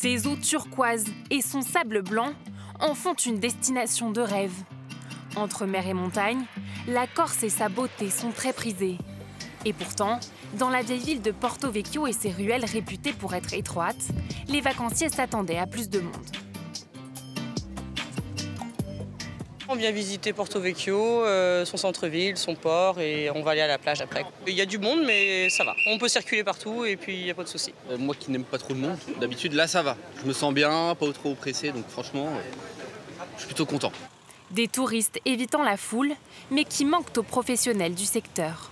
Ses eaux turquoises et son sable blanc en font une destination de rêve. Entre mer et montagne, la Corse et sa beauté sont très prisées. Et pourtant, dans la vieille ville de Porto Vecchio et ses ruelles réputées pour être étroites, les vacanciers s'attendaient à plus de monde. On vient visiter Porto Vecchio, son centre-ville, son port, et on va aller à la plage après. Il y a du monde, mais ça va. On peut circuler partout et puis il n'y a pas de souci. Moi qui n'aime pas trop le monde, d'habitude là ça va. Je me sens bien, pas trop oppressé, donc franchement, je suis plutôt content. Des touristes évitant la foule, mais qui manquent aux professionnels du secteur.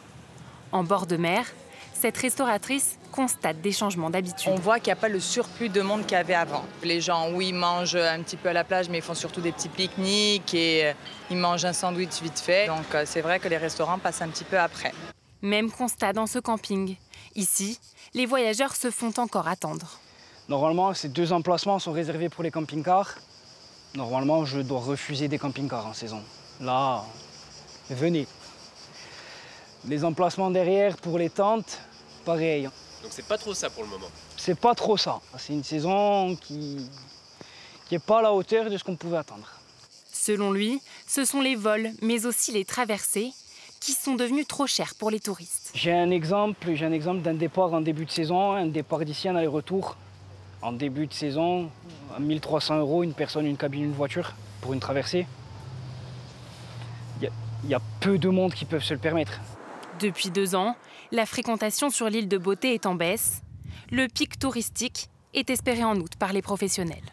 En bord de mer, cette restauratrice constate des changements d'habitude. On voit qu'il n'y a pas le surplus de monde qu'il y avait avant. Les gens, oui, mangent un petit peu à la plage, mais ils font surtout des petits pique-niques et ils mangent un sandwich vite fait. Donc c'est vrai que les restaurants passent un petit peu après. Même constat dans ce camping. Ici, les voyageurs se font encore attendre. Normalement, ces 2 emplacements sont réservés pour les camping-cars. Normalement, je dois refuser des camping-cars en saison. Là, venez. Les emplacements derrière pour les tentes, pareil. Donc c'est pas trop ça pour le moment. C'est pas trop ça. C'est une saison qui n'est pas à la hauteur de ce qu'on pouvait attendre. Selon lui, ce sont les vols, mais aussi les traversées, qui sont devenus trop chers pour les touristes. J'ai un exemple d'un départ en début de saison, un départ d'ici, un aller-retour. En début de saison, à 1 300 €, une personne, une cabine, une voiture, pour une traversée. Il y a peu de monde qui peuvent se le permettre. Depuis 2 ans, la fréquentation sur l'île de Beauté est en baisse. Le pic touristique est espéré en août par les professionnels.